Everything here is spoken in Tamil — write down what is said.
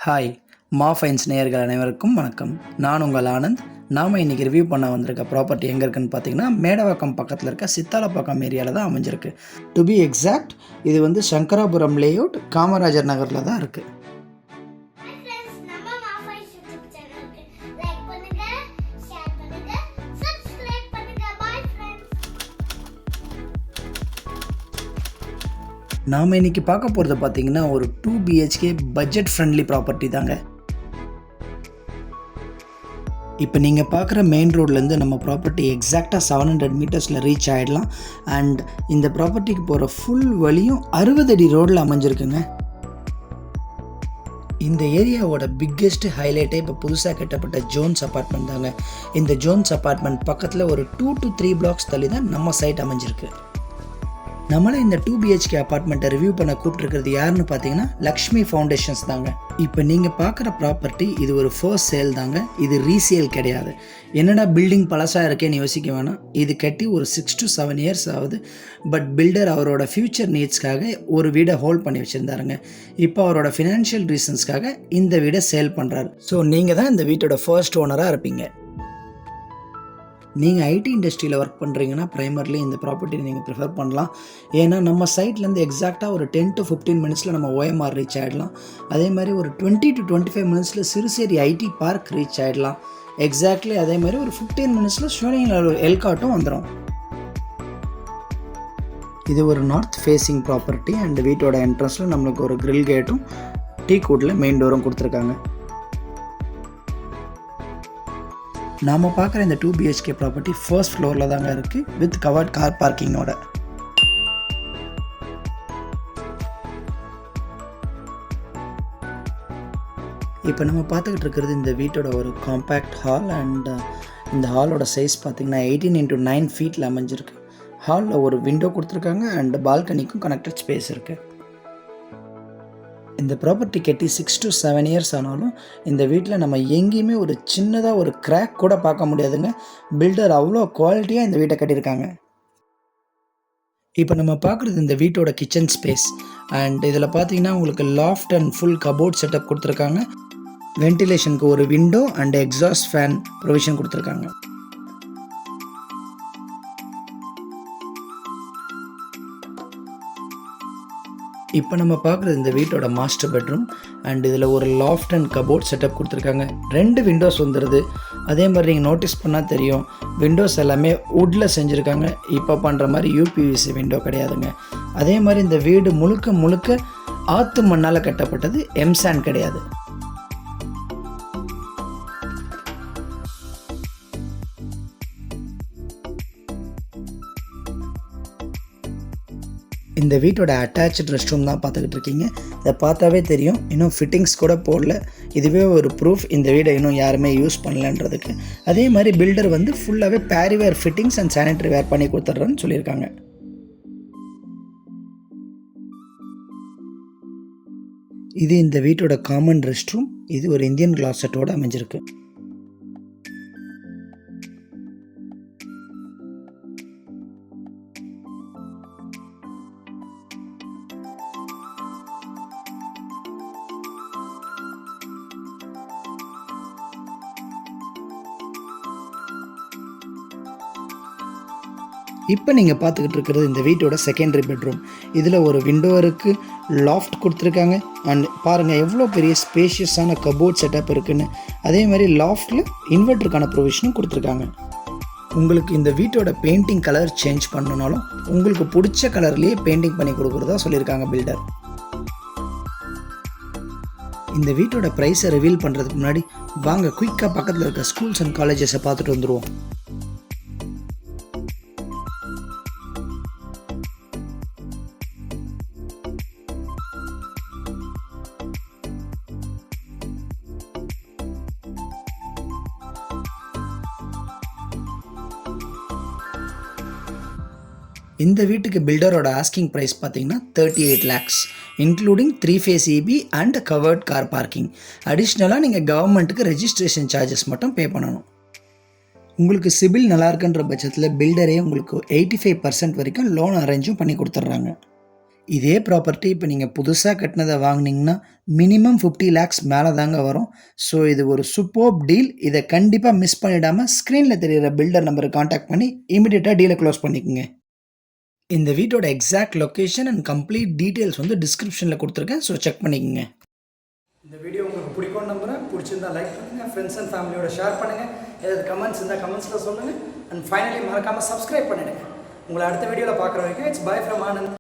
ஹாய் ஃபைன்ஸ் நேயர்கள் அனைவருக்கும் வணக்கம். நான் உங்கள் ஆனந்த். நாம் இன்றைக்கி ரிவ்யூ பண்ண வந்திருக்க ப்ராப்பர்ட்டி எங்கே இருக்குன்னு பார்த்தீங்கன்னா, மேடவாக்கம் பக்கத்தில் இருக்க சித்தாலப்பாக்கம் ஏரியாவில் தான் அமைஞ்சிருக்கு. டு பி எக்ஸாக்ட், இது வந்து சங்கராபுரம் லேஅவுட், காமராஜர் நகரில் தான் இருக்குது. நாம் இன்றைக்கி பார்க்க போகிறது பார்த்திங்கன்னா ஒரு 2 BHK பட்ஜெட் ஃப்ரெண்ட்லி ப்ராப்பர்ட்டி தாங்க. இப்போ நீங்கள் பார்க்குற மெயின் ரோட்லேருந்து நம்ம ப்ராப்பர்ட்டி எக்ஸாக்டாக 700 மீட்டர்ஸில் ரீச் ஆகிடலாம். அண்ட் இந்த ப்ராப்பர்ட்டிக்கு போகிற ஃபுல் வழியும் 60 அடி ரோடில் அமைஞ்சிருக்குங்க. இந்த ஏரியாவோட பிக்கெஸ்ட் ஹைலைட்டே இப்போ புதுசாக கட்டப்பட்ட ஜோன்ஸ் அப்பார்ட்மெண்ட் தாங்க. இந்த ஜோன்ஸ் அப்பார்ட்மெண்ட் பக்கத்தில் ஒரு 2 to 3 blocks தள்ளி தான் நம்ம சைட் அமைஞ்சிருக்கு. நம்மளே இந்த 2 BHK அப்பார்ட்மெண்ட்டை ரிவ்யூ பண்ண கூப்பிட்டுருக்கிறது யாருன்னு பார்த்தீங்கன்னா லக்ஷ்மி ஃபவுண்டேஷன்ஸ் தாங்க. இப்போ நீங்கள் பார்க்குற ப்ராப்பர்ட்டி இது ஒரு ஃபர்ஸ்ட் சேல் தாங்க, இது ரீசேல் கிடையாது. என்னடா பில்டிங் பழசாக இருக்கேன்னு யோசிக்க வேணாம். இது கட்டி ஒரு 6 to 7 years ஆகுது. பட் பில்டர் அவரோட ஃப்யூச்சர் நீட்ஸ்க்காக ஒரு வீடை ஹோல்ட் பண்ணி வச்சுருந்தாருங்க. இப்போ அவரோட ஃபினான்ஷியல் ரீசன்ஸ்க்காக இந்த வீடை சேல் பண்ணுறாரு. ஸோ நீங்கள் தான் இந்த வீட்டோட ஃபர்ஸ்ட் ஓனராக இருப்பீங்க. நீங்கள் ஐடி இண்டஸ்ட்ரியில் ஒர்க் பண்ணுறீங்கன்னா ப்ரைமர்லி இந்த ப்ராப்பர்ட்டி நீங்கள் ப்ரிஃபர் பண்ணலாம். ஏன்னா நம்ம சைட்லேருந்து எக்ஸாக்டாக ஒரு 10 to 15 மினிட்ஸில் நம்ம OMR ரீச் ஆகிடலாம். அதே மாதிரி ஒரு 20 to 25 மினிட்ஸில் சிறுசேரி ஐடி பார்க் ரீச் ஆகிடலாம். எக்ஸாக்ட்லி அதே மாதிரி ஒரு 15 மினிட்ஸில் ஷோனிங்கில் ஒரு எல்காட்டும் வந்துடும். இது ஒரு நார்த் ஃபேஸிங் ப்ராப்பர்ட்டி அண்ட் வீட்டோட என்ட்ரன்ஸில் நம்மளுக்கு ஒரு கிரில் கேட்டும் டீ கூட்டில் மெயின் டோரும் கொடுத்துருக்காங்க. நாம் பார்க்குற இந்த 2 BHK ப்ராப்பர்ட்டி ஃபர்ஸ்ட் ஃப்ளோரில் தாங்க இருக்குது, வித் கவர்ட் கார் பார்க்கிங்கோட. இப்போ நம்ம பார்த்துக்கிட்டு இருக்கிறது இந்த வீட்டோட ஒரு காம்பேக்ட் ஹால். அண்ட் இந்த ஹாலோட சைஸ் பார்த்திங்கன்னா 18 into 9 feet அமைஞ்சிருக்கு. ஹாலில் ஒரு விண்டோ கொடுத்துருக்காங்க அண்ட் பால்கனிக்கும் கனெக்டட் ஸ்பேஸ் இருக்குது. இந்த ப்ராப்பர்ட்டி கட்டி 6 to 7 years ஆனாலும் இந்த வீட்டில் நம்ம எங்கேயுமே ஒரு சின்னதாக ஒரு கிராக் கூட பார்க்க முடியாதுங்க. பில்டர் அவ்வளோ குவாலிட்டியாக இந்த வீட்டை கட்டியிருக்காங்க. இப்போ நம்ம பார்க்குறது இந்த வீட்டோட கிச்சன் ஸ்பேஸ். அண்ட் இதில் பார்த்தீங்கன்னா உங்களுக்கு loft and full cupboard setup கொடுத்துருக்காங்க. வென்டிலேஷனுக்கு ஒரு window and exhaust fan provision கொடுத்துருக்காங்க. இப்போ நம்ம பார்க்குறது இந்த வீட்டோட மாஸ்டர் பெட்ரூம். அண்ட் இதில் ஒரு லாஃப்ட் அண்ட் கபோர்ட் செட்டப் கொடுத்துருக்காங்க. 2 விண்டோஸ் வந்துடுது. அதே மாதிரி நீங்கள் நோட்டீஸ் பண்ணால் தெரியும், விண்டோஸ் எல்லாமே வுட்டில் செஞ்சுருக்காங்க. இப்போ பண்ணுற மாதிரி UPVC விண்டோ கிடையாதுங்க. அதே மாதிரி இந்த வீடு முழுக்க முழுக்க ஆற்று மண்ணால் கட்டப்பட்டது, எம்சாண்ட் கிடையாது. இந்த வீட்டோட அட்டாச்சு ரெஸ்ட் ரூம் தான் பார்த்துக்கிட்டு இருக்கீங்க. இதை பார்த்தாவே தெரியும், இன்னும் ஃபிட்டிங்ஸ் கூட போடல. இதுவே ஒரு ப்ரூஃப் இந்த வீடை இன்னும் யாருமே யூஸ் பண்ணலன்றதுக்கு. அதே மாதிரி பில்டர் வந்து ஃபுல்லாகவே பேரிவேர் ஃபிட்டிங்ஸ் அண்ட் சானிட்டரி வேர் பண்ணி கொடுத்துட்றேன்னு சொல்லியிருக்காங்க. இது இந்த வீட்டோட காமன் ரெஸ்ட் ரூம். இது ஒரு இந்தியன் கிளாசட்டோடு அமைஞ்சிருக்கு. இப்போ நீங்கள் பார்த்துக்கிட்டு இருக்கிறது இந்த வீட்டோட செகண்டரி பெட்ரூம். இதில் ஒரு விண்டோ இருக்குது, லாஃப்ட் கொடுத்துருக்காங்க. அண்ட் பாருங்கள் எவ்வளோ பெரிய ஸ்பேஷியஸான கபோர்ட் செட்டப் இருக்குதுன்னு. அதே மாதிரி லாஃப்டில் இன்வெர்ட்டருக்கான ப்ரொவிஷனும் கொடுத்துருக்காங்க. உங்களுக்கு இந்த வீட்டோட பெயிண்டிங் கலர் சேஞ்ச் பண்ணணுனாலும் உங்களுக்கு பிடிச்ச கலர்லேயே பெயிண்டிங் பண்ணி கொடுக்குறதா சொல்லியிருக்காங்க பில்டர். இந்த வீட்டோட ப்ரைஸை ரிவீல் பண்ணுறதுக்கு முன்னாடி வாங்க குயிக்காக பக்கத்தில் இருக்க ஸ்கூல்ஸ் அண்ட் காலேஜஸை பார்த்துட்டு வந்துடுவோம். இந்த வீட்டுக்கு பில்டரோட ஆஸ்கிங் ப்ரைஸ் பார்த்தீங்கன்னா 38 lakhs, including 3 phase EB and covert car parking. அடிஷ்னலாக நீங்கள் கவர்மெண்ட்டுக்கு ரெஜிஸ்ட்ரேஷன் சார்ஜஸ் மட்டும் பே பண்ணணும். உங்களுக்கு சிபில் நல்லா இருக்குன்ற பட்சத்தில் பில்டரே உங்களுக்கு 85% வரைக்கும் லோன் அரேஞ்சும் பண்ணி கொடுத்துட்றாங்க. இதே ப்ராப்பர்ட்டி இப்போ நீங்கள் புதுசாக கட்டினதை வாங்குனீங்கன்னா மினிமம் 50 lakhs மேலே தாங்க வரும். ஸோ இது ஒரு சூப்பர்ப் டீல். இதை கண்டிப்பாக மிஸ் பண்ணிடாமல் ஸ்க்ரீனில் தெரியிற பில்டர் நம்பரை காண்டாக்ட் பண்ணி இமிடியேட்டாக டீலை க்ளோஸ் பண்ணிக்கோங்க. இந்த வீட்டோட exact location and complete details வந்து டிஸ்கிரிப்ஷனில் கொடுத்துருக்கேன். ஸோ செக் பண்ணிக்கோங்க. இந்த வீடியோ உங்களுக்கு பிடிக்கும்னு நம்புகிறேன். பிடிச்சிருந்தா லைக் பண்ணுங்கள், ஃப்ரெண்ட்ஸ் அண்ட் ஃபேமிலியோட ஷேர் பண்ணுங்கள். ஏதாவது கமெண்ட்ஸ் இருந்தால் கமெண்ட்ஸில் சொல்லுங்கள். அண்ட் ஃபைனலி மறக்காமல் சப்ஸ்கிரைப் பண்ணிவிடுங்க. உங்களை அடுத்த வீடியோவில் பார்க்குற வரைக்கும் இட்ஸ் பை ஃப்ரம் ஆனந்த்.